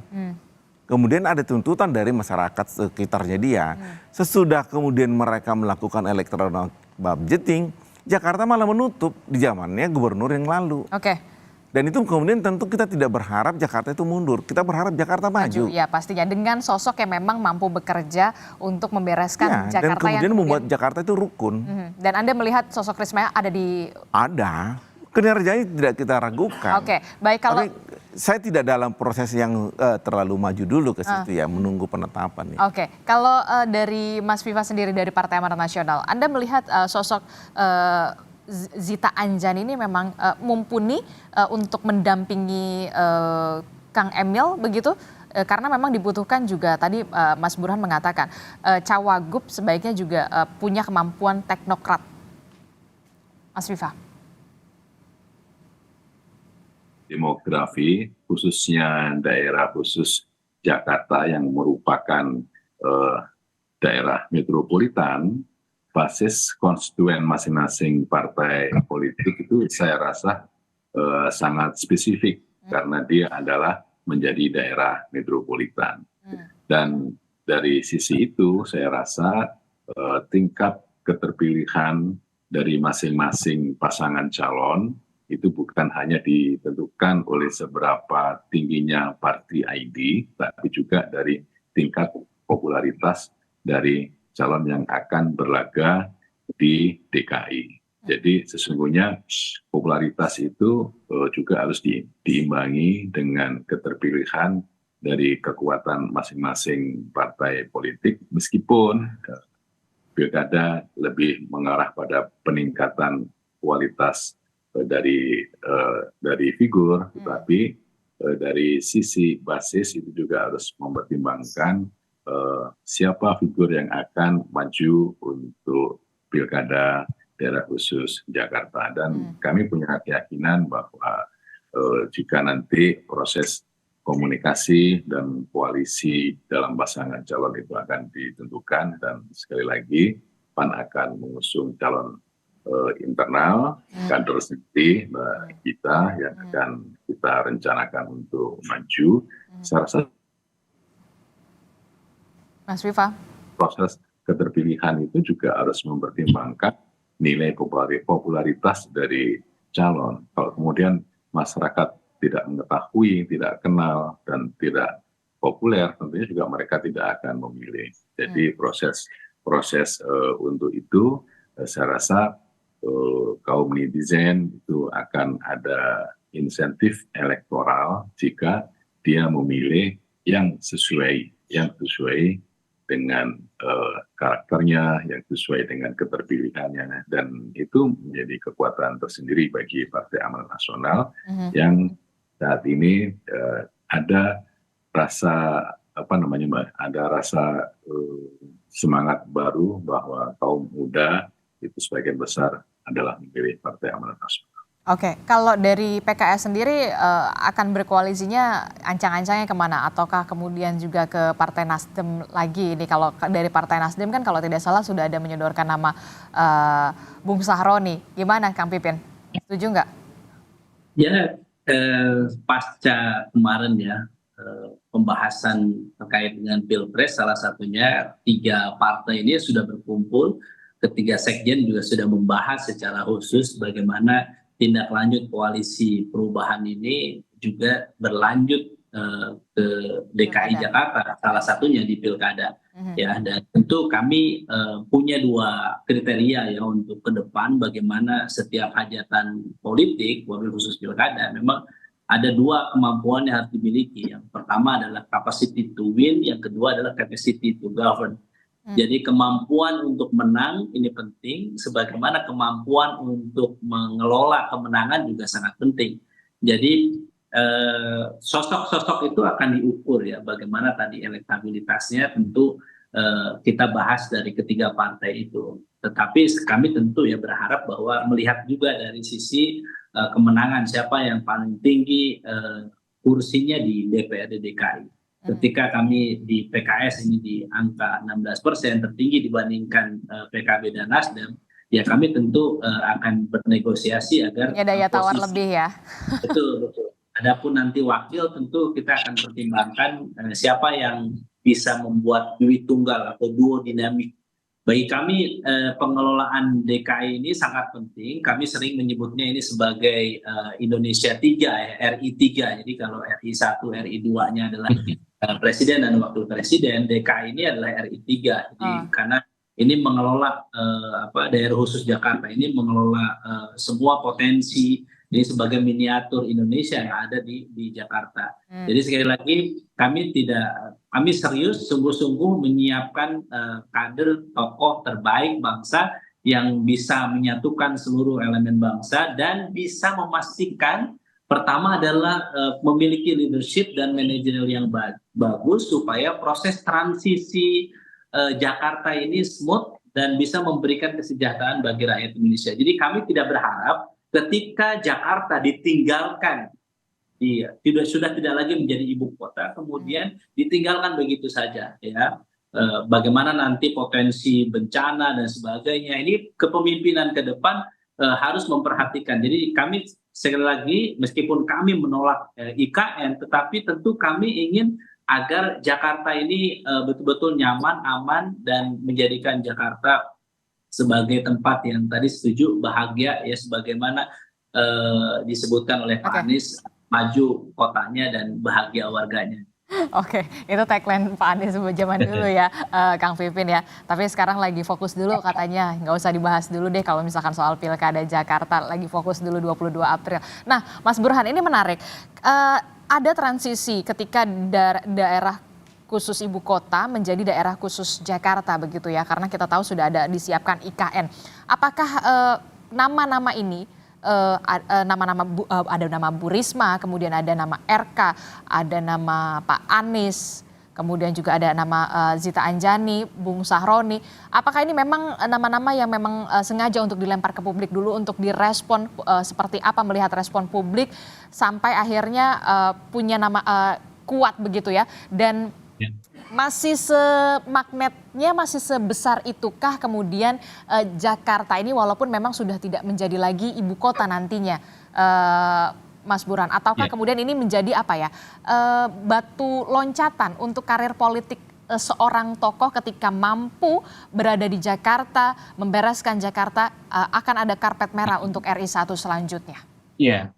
Kemudian ada tuntutan dari masyarakat sekitarnya dia. Sesudah kemudian mereka melakukan electronic budgeting, Jakarta malah menutup di zamannya gubernur yang lalu. Dan itu kemudian tentu kita tidak berharap Jakarta itu mundur. Kita berharap Jakarta maju. Ya pastinya dengan sosok yang memang mampu bekerja untuk membereskan Jakarta. Dan kemudian membuat Jakarta itu rukun. Dan Anda melihat sosok Risma ada di... Ada. Kinerjanya tidak kita ragukan. Baik, kalau... Tapi saya tidak dalam proses yang terlalu maju dulu ke situ ya, menunggu penetapan. Kalau dari Mas Viva sendiri dari Partai Amanat Nasional, Anda melihat sosok Zita Anjani ini memang mumpuni untuk mendampingi Kang Emil begitu? Karena memang dibutuhkan juga, tadi Mas Burhan mengatakan, Cawagup sebaiknya juga punya kemampuan teknokrat. Mas Viva. Demografi khususnya daerah khusus Jakarta yang merupakan daerah metropolitan, basis konstituen masing-masing partai politik itu saya rasa sangat spesifik karena dia adalah menjadi daerah metropolitan. Dan dari sisi itu saya rasa tingkat keterpilihan dari masing-masing pasangan calon itu bukan hanya ditentukan oleh seberapa tingginya party ID, tapi juga dari tingkat popularitas dari calon yang akan berlaga di DKI. Jadi sesungguhnya popularitas itu juga harus diimbangi dengan keterpilihan dari kekuatan masing-masing partai politik, meskipun pilkada lebih mengarah pada peningkatan kualitas dari figur, tetapi dari sisi basis itu juga harus mempertimbangkan siapa figur yang akan maju untuk pilkada daerah khusus Jakarta. Dan kami punya keyakinan bahwa jika nanti proses komunikasi dan koalisi dalam pasangan calon itu akan ditentukan, dan sekali lagi PAN akan mengusung calon internal, kader sendiri kita yang akan kita rencanakan untuk maju. Saya rasa Mas Viva, proses keterpilihan itu juga harus mempertimbangkan nilai popularitas dari calon. Kalau kemudian masyarakat tidak mengetahui, tidak kenal, dan tidak populer, tentunya juga mereka tidak akan memilih. Jadi proses untuk itu saya rasa kaum netizen itu akan ada insentif elektoral jika dia memilih yang sesuai dengan karakternya, yang sesuai dengan keterpilihannya, dan itu menjadi kekuatan tersendiri bagi Partai Amanat Nasional yang saat ini ada rasa ada rasa semangat baru bahwa kaum muda itu sebagian besar adalah memilih Partai Amanat Nasional. Kalau dari PKS sendiri akan berkoalisinya ancang-ancangnya kemana? Ataukah kemudian juga ke Partai Nasdem lagi? Ini kalau dari Partai Nasdem kan kalau tidak salah sudah ada menyodorkan nama Bung Sahroni. Gimana Kang Pipin? Setuju nggak? Ya, pasca kemarin ya, pembahasan terkait dengan Pilpres, salah satunya 3 partai ini sudah berkumpul. Ketiga sekjen juga sudah membahas secara khusus bagaimana tindak lanjut koalisi perubahan ini juga berlanjut ke DKI Jakarta, salah satunya di Pilkada. Ya, dan tentu kami punya dua kriteria ya untuk ke depan bagaimana setiap hajatan politik, wabil khusus pilkada, memang ada dua kemampuan yang harus dimiliki. Yang pertama adalah capacity to win, yang kedua adalah capacity to govern. Jadi kemampuan untuk menang ini penting, sebagaimana kemampuan untuk mengelola kemenangan juga sangat penting. Jadi sosok-sosok itu akan diukur ya, bagaimana tadi elektabilitasnya tentu kita bahas dari ketiga partai itu. Tetapi kami tentu ya berharap bahwa melihat juga dari sisi kemenangan siapa yang paling tinggi kursinya di DPRD DKI. Ketika kami di PKS ini di angka 16%, tertinggi dibandingkan PKB dan Nasdem, ya kami tentu akan bernegosiasi agar Punya daya tawar lebih ya. Betul, betul. Adapun nanti wakil tentu kita akan pertimbangkan siapa yang bisa membuat duit tunggal atau duo dinamik. Bagi kami pengelolaan DKI ini sangat penting. Kami sering menyebutnya ini sebagai Indonesia 3 ya, RI 3. Jadi kalau RI 1, RI 2-nya adalah presiden dan wakil presiden, DKI ini adalah RI 3. Jadi karena ini mengelola daerah khusus Jakarta ini mengelola semua potensi ini sebagai miniatur Indonesia yang ada di Jakarta. Jadi sekali lagi kami serius sungguh-sungguh menyiapkan kader tokoh terbaik bangsa yang bisa menyatukan seluruh elemen bangsa dan bisa memastikan pertama adalah memiliki leadership dan manajerial yang bagus supaya proses transisi Jakarta ini smooth dan bisa memberikan kesejahteraan bagi rakyat Indonesia. Jadi kami tidak berharap ketika Jakarta ditinggalkan, sudah tidak lagi menjadi ibu kota, kemudian ditinggalkan begitu saja, ya. Bagaimana nanti potensi bencana dan sebagainya, ini kepemimpinan ke depan harus memperhatikan. Jadi kami sekali lagi, meskipun kami menolak IKN, tetapi tentu kami ingin agar Jakarta ini betul-betul nyaman, aman, dan menjadikan Jakarta sebagai tempat yang tadi setuju bahagia ya, sebagaimana disebutkan oleh Pak Anies, maju kotanya dan bahagia warganya. Oke, itu tagline Pak Anies zaman dulu ya, Kang Pipin ya. Tapi sekarang lagi fokus dulu katanya, nggak usah dibahas dulu deh kalau misalkan soal Pilkada Jakarta, lagi fokus dulu 22 April. Nah, Mas Burhan, ini menarik. Ada transisi ketika daerah khusus ibu kota menjadi daerah khusus Jakarta begitu ya, karena kita tahu sudah ada disiapkan IKN. Apakah nama-nama ini ada nama Bu Risma, kemudian ada nama RK, ada nama Pak Anies, kemudian juga ada nama Zita Anjani, Bung Sahroni. Apakah ini memang nama-nama yang memang sengaja untuk dilempar ke publik dulu untuk direspon seperti apa, melihat respon publik sampai akhirnya punya nama kuat begitu ya, dan masih semagnetnya masih sebesar itukah kemudian Jakarta ini walaupun memang sudah tidak menjadi lagi ibu kota nantinya, Mas Burhan, ataukah kemudian ini menjadi apa ya, batu loncatan untuk karir politik seorang tokoh ketika mampu berada di Jakarta, membereskan Jakarta, akan ada karpet merah untuk RI 1 selanjutnya? Iya,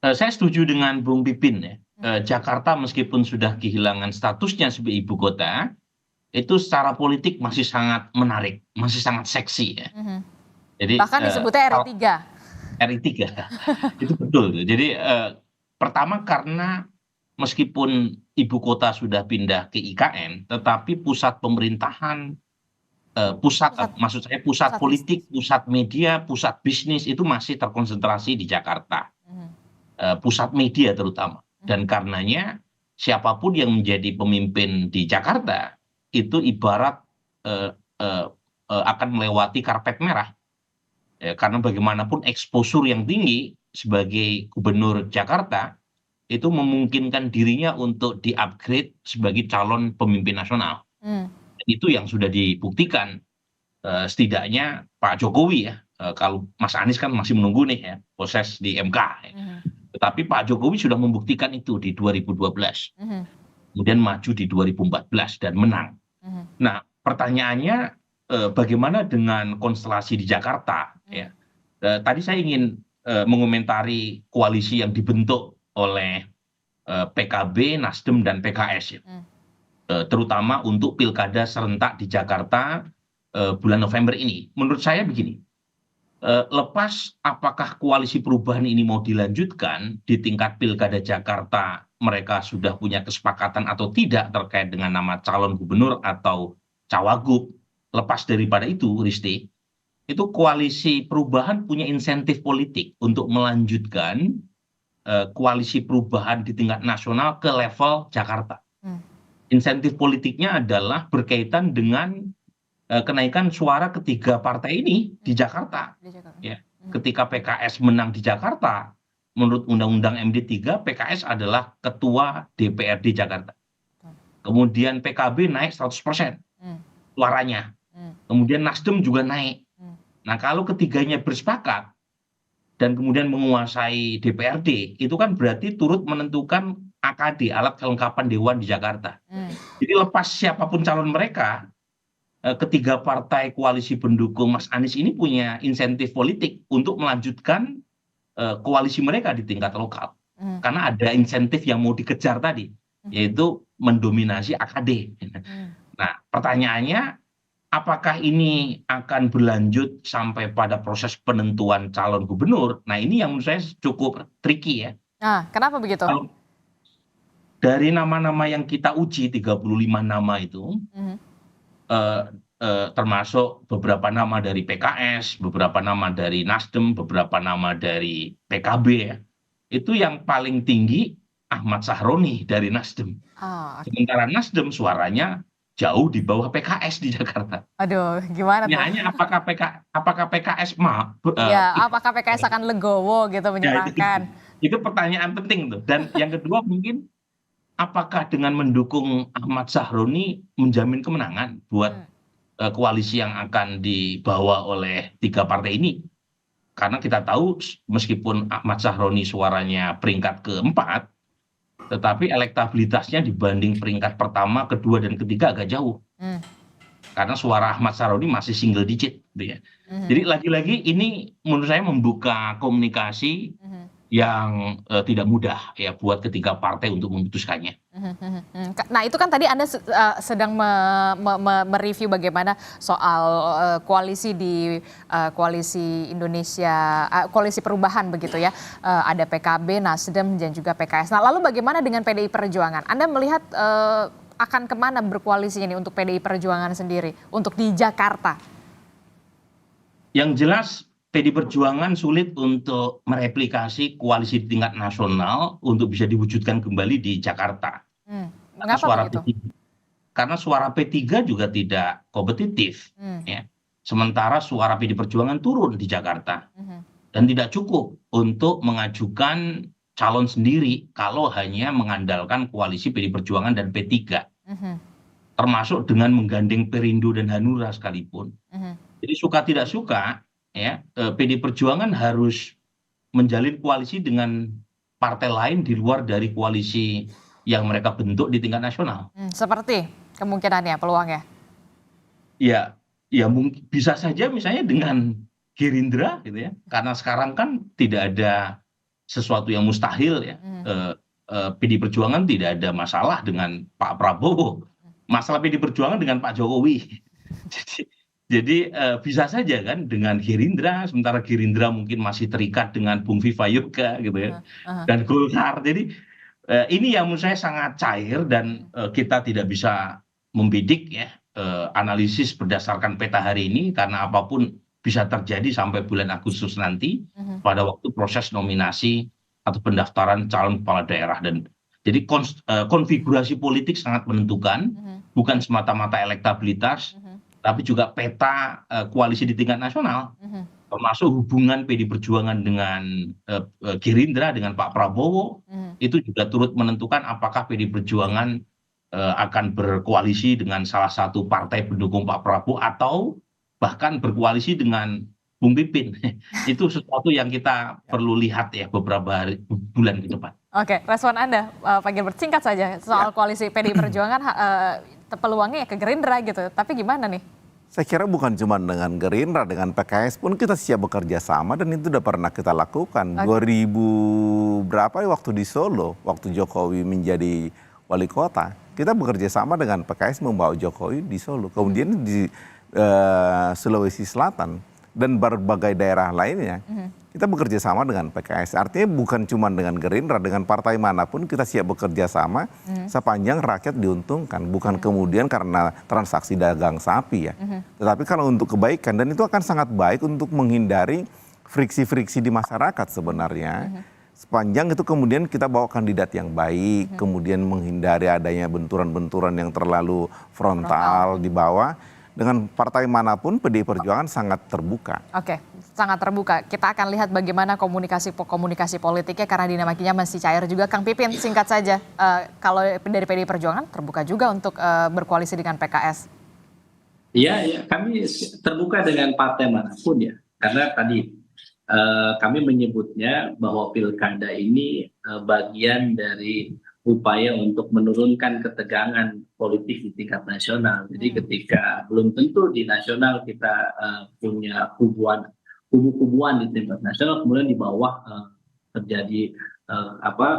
saya setuju dengan Bung Pipin ya. Jakarta meskipun sudah kehilangan statusnya sebagai ibu kota, itu secara politik masih sangat menarik, masih sangat seksi ya. Jadi bahkan disebutnya RI 3. RI 3, itu betul. Jadi pertama karena meskipun ibu kota sudah pindah ke IKN, tetapi pusat pemerintahan, maksud saya pusat politik, pusat media, pusat bisnis itu masih terkonsentrasi di Jakarta. Pusat media terutama. Dan karenanya siapapun yang menjadi pemimpin di Jakarta itu ibarat akan melewati karpet merah. Karena bagaimanapun eksposur yang tinggi sebagai gubernur Jakarta itu memungkinkan dirinya untuk di-upgrade sebagai calon pemimpin nasional. Itu yang sudah dibuktikan setidaknya Pak Jokowi ya. Kalau Mas Anies kan masih menunggu nih ya proses di MK. Tetapi Pak Jokowi sudah membuktikan itu di 2012. Kemudian maju di 2014 dan menang. Nah, pertanyaannya bagaimana dengan konstelasi di Jakarta ya? Tadi saya ingin mengomentari koalisi yang dibentuk oleh PKB, Nasdem dan PKS ya. terutama untuk pilkada serentak di Jakarta bulan November ini. Menurut saya begini, lepas apakah koalisi perubahan ini mau dilanjutkan di tingkat pilkada Jakarta, mereka sudah punya kesepakatan atau tidak terkait dengan nama calon gubernur atau cawagup, lepas daripada itu, Risti, itu koalisi perubahan punya insentif politik untuk melanjutkan koalisi perubahan di tingkat nasional ke level Jakarta. Insentif politiknya adalah berkaitan dengan kenaikan suara ketiga partai ini di Jakarta. Ya. Ketika PKS menang di Jakarta, menurut Undang-Undang MD3, PKS adalah ketua DPRD Jakarta. Kemudian PKB naik 100% suaranya. Kemudian Nasdem juga naik. Nah, kalau ketiganya bersepakat dan kemudian menguasai DPRD, itu kan berarti turut menentukan AKD, alat kelengkapan dewan di Jakarta. Jadi lepas siapapun calon mereka, ketiga partai koalisi pendukung Mas Anies ini punya insentif politik untuk melanjutkan koalisi mereka di tingkat lokal. Karena ada insentif yang mau dikejar tadi, yaitu mendominasi AKD. Nah, pertanyaannya, apakah ini akan berlanjut sampai pada proses penentuan calon gubernur? Nah, ini yang menurut saya cukup tricky ya. Nah, kenapa begitu? Dari nama-nama yang kita uji, 35 nama itu, termasuk beberapa nama dari PKS, beberapa nama dari Nasdem, beberapa nama dari PKB ya, itu yang paling tinggi Ahmad Sahroni dari Nasdem. Sementara Nasdem suaranya jauh di bawah PKS di Jakarta. Aduh, gimana tuh? Hanya apakah PKS apakah PKS akan legowo gitu menyerahkan? Itu pertanyaan penting tuh. Dan yang kedua mungkin, apakah dengan mendukung Ahmad Sahroni menjamin kemenangan buat koalisi yang akan dibawa oleh tiga partai ini? Karena kita tahu meskipun Ahmad Sahroni suaranya peringkat keempat, tetapi elektabilitasnya dibanding peringkat pertama, kedua, dan ketiga agak jauh. Karena suara Ahmad Sahroni masih single digit. Gitu ya. Jadi lagi-lagi ini menurut saya membuka komunikasi yang tidak mudah ya buat ketiga partai untuk memutuskannya. Nah, itu kan tadi Anda sedang mereview bagaimana soal koalisi di koalisi Indonesia, koalisi perubahan begitu ya. Ada PKB, Nasdem, dan juga PKS. Nah, lalu bagaimana dengan PDI Perjuangan? Anda melihat akan kemana berkoalisi ini untuk PDI Perjuangan sendiri, untuk di Jakarta? Yang jelas, PDI Perjuangan sulit untuk mereplikasi koalisi di tingkat nasional untuk bisa diwujudkan kembali di Jakarta. Mengapa begitu? Karena suara P3 juga tidak kompetitif. Ya. Sementara suara PDI Perjuangan turun di Jakarta. Dan tidak cukup untuk mengajukan calon sendiri kalau hanya mengandalkan koalisi PDI Perjuangan dan P3. Termasuk dengan menggandeng Perindo dan Hanura sekalipun. Jadi suka tidak suka, ya, PDI Perjuangan harus menjalin koalisi dengan partai lain di luar dari koalisi yang mereka bentuk di tingkat nasional. Seperti kemungkinannya, peluangnya? Ya mungkin bisa saja misalnya dengan Gerindra gitu ya, karena sekarang kan tidak ada sesuatu yang mustahil ya. PDI Perjuangan tidak ada masalah dengan Pak Prabowo, masalah PDI Perjuangan dengan Pak Jokowi. Jadi bisa saja kan dengan Gerindra, sementara Gerindra mungkin masih terikat dengan Bung Viva Yoga gitu ya, dan Golkar. Jadi ini yang menurut saya sangat cair dan kita tidak bisa membidik ya analisis berdasarkan peta hari ini, karena apapun bisa terjadi sampai bulan Agustus nanti pada waktu proses nominasi atau pendaftaran calon kepala daerah. Dan jadi konfigurasi politik sangat menentukan, bukan semata-mata elektabilitas, tapi juga peta koalisi di tingkat nasional, termasuk hubungan PDI Perjuangan dengan Gerindra, dengan Pak Prabowo, itu juga turut menentukan apakah PDI Perjuangan akan berkoalisi dengan salah satu partai pendukung Pak Prabowo atau bahkan berkoalisi dengan Bung Pipin. Itu sesuatu yang kita perlu lihat ya beberapa bulan ke depan. Oke, respon Anda, Pak Gilbert, singkat saja soal koalisi PDI Perjuangan, peluangnya ya ke Gerindra gitu, tapi gimana nih? Saya kira bukan cuma dengan Gerindra, dengan PKS pun kita siap bekerja sama dan itu udah pernah kita lakukan. 2000 berapa waktu di Solo, waktu Jokowi menjadi wali kota. kita bekerja sama dengan PKS membawa Jokowi di Solo, kemudian di Sulawesi Selatan dan berbagai daerah lainnya. Kita bekerja sama dengan PKS. Artinya bukan cuma dengan Gerindra, dengan partai manapun kita siap bekerja sama sepanjang rakyat diuntungkan. Bukan kemudian karena transaksi dagang sapi ya. Tetapi kalau untuk kebaikan, dan itu akan sangat baik untuk menghindari friksi-friksi di masyarakat sebenarnya. Sepanjang itu kemudian kita bawa kandidat yang baik, kemudian menghindari adanya benturan-benturan yang terlalu frontal di bawah. Dengan partai manapun PDI Perjuangan sangat terbuka. Oke, sangat terbuka. Kita akan lihat bagaimana komunikasi politiknya karena dinamikanya masih cair juga. Kang Pipin, singkat saja, kalau dari PDI Perjuangan terbuka juga untuk berkoalisi dengan PKS. Iya, kami terbuka dengan partai manapun ya. Karena tadi kami menyebutnya bahwa pilkada ini bagian dari upaya untuk menurunkan ketegangan politik di tingkat nasional. Jadi ketika belum tentu di nasional kita punya kubu-kubuan di tingkat nasional, kemudian di bawah terjadi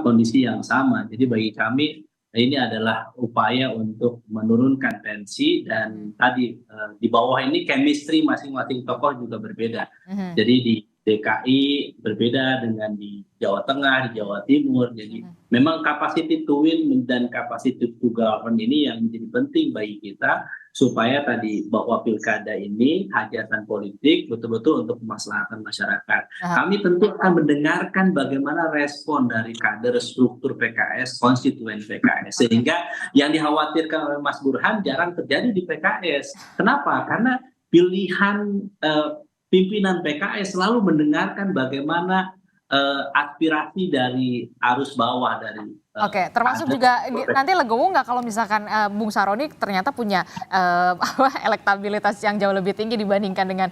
kondisi yang sama. Jadi bagi kami ini adalah upaya untuk menurunkan tensi, dan tadi di bawah ini chemistry masing-masing tokoh juga berbeda. Jadi di DKI berbeda dengan di Jawa Tengah, di Jawa Timur. Jadi memang capacity to win dan capacity to govern ini yang menjadi penting bagi kita, supaya tadi bahwa pilkada ini hajatan politik betul-betul untuk kemaslahatan masyarakat. Kami tentu akan mendengarkan bagaimana respon dari kader struktur PKS, konstituen PKS, sehingga yang dikhawatirkan oleh Mas Burhan jarang terjadi di PKS. Kenapa? Karena pilihan pimpinan PKS selalu mendengarkan bagaimana aspirasi dari arus bawah dari. Oke, termasuk juga nanti legowo nggak kalau misalkan Bung Saroni ternyata punya elektabilitas yang jauh lebih tinggi dibandingkan dengan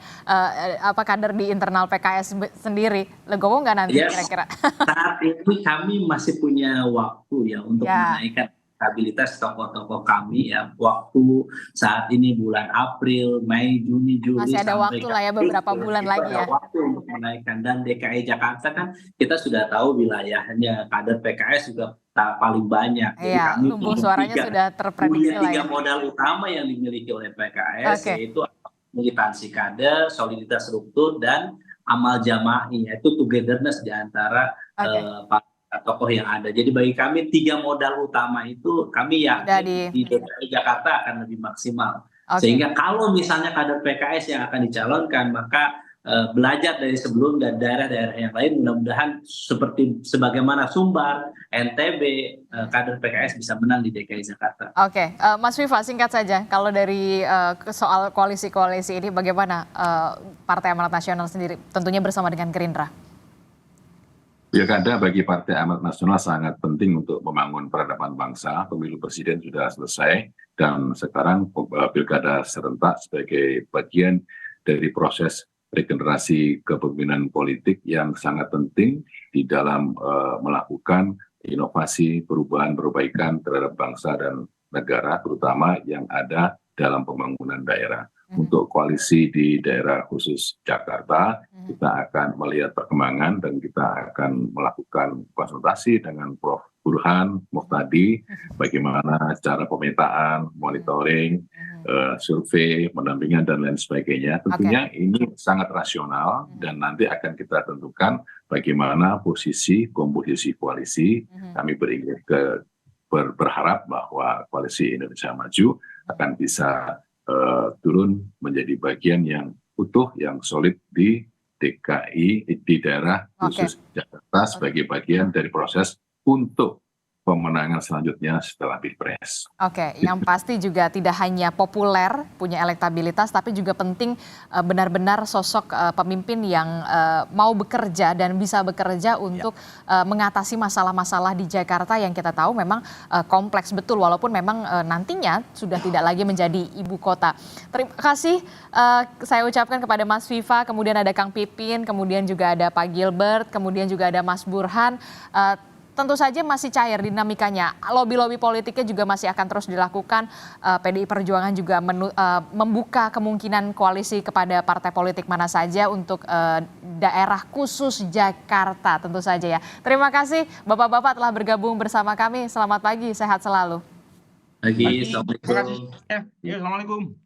kader di internal PKS sendiri. Legowo nggak nanti kira-kira? Saat ini kami masih punya waktu ya untuk menaikkan stabilitas tokoh-tokoh kami ya. Waktu saat ini bulan April, Mei, Juni, Juli. Masih ada waktu lah ya, beberapa bulan lagi ya. Waktu untuk menaikkan. Dan DKI Jakarta kan kita sudah tahu wilayahnya, kader PKS juga paling banyak. Iya, lumbung suaranya sudah terprediksi lah ya. 3 modal utama yang dimiliki oleh PKS, yaitu militansi kader, soliditas struktur, dan amal jama'i, yaitu togetherness di antara tokoh yang ada. Jadi bagi kami 3 modal utama itu kami yakin di DKI Jakarta akan lebih maksimal. Sehingga kalau misalnya kader PKS yang akan dicalonkan, maka belajar dari sebelum dan daerah-daerah yang lain, mudah-mudahan seperti sebagaimana Sumbar, NTB, kader PKS bisa menang di DKI Jakarta. Oke, Mas Viva, singkat saja, kalau dari soal koalisi-koalisi ini bagaimana Partai Amanat Nasional sendiri, tentunya bersama dengan Gerindra? Pilkada bagi Partai Amanat Nasional sangat penting untuk membangun peradaban bangsa. Pemilu presiden sudah selesai dan sekarang pilkada serentak sebagai bagian dari proses regenerasi kepemimpinan politik yang sangat penting di dalam melakukan inovasi, perubahan-perbaikan terhadap bangsa dan negara, terutama yang ada dalam pembangunan daerah. Untuk koalisi di daerah khusus Jakarta, kita akan melihat perkembangan dan kita akan melakukan konsultasi dengan Prof. Burhan Muhtadi, bagaimana cara pemetaan, monitoring, survei, pendampingan, dan lain sebagainya. Tentunya ini sangat rasional dan nanti akan kita tentukan bagaimana posisi, komposisi koalisi. Kami berharap bahwa koalisi Indonesia Maju akan bisa turun menjadi bagian yang utuh, yang solid di DKI, di daerah khusus Jakarta sebagai bagian dari proses untuk pemenangan selanjutnya setelah Pilpres. Oke, yang pasti juga tidak hanya populer, punya elektabilitas, tapi juga penting benar-benar sosok pemimpin yang mau bekerja dan bisa bekerja untuk mengatasi masalah-masalah di Jakarta yang kita tahu memang kompleks betul, walaupun memang nantinya sudah tidak lagi menjadi ibu kota. Terima kasih saya ucapkan kepada Mas Viva, kemudian ada Kang Pipin, kemudian juga ada Pak Gilbert, kemudian juga ada Mas Burhan. Tentu saja masih cair dinamikanya. Lobby-lobby politiknya juga masih akan terus dilakukan. PDI Perjuangan juga membuka kemungkinan koalisi kepada partai politik mana saja untuk daerah khusus Jakarta tentu saja ya. Terima kasih Bapak-bapak telah bergabung bersama kami. Selamat pagi, sehat selalu. Pagi, Terima kasih. Assalamualaikum. Ya, assalamualaikum.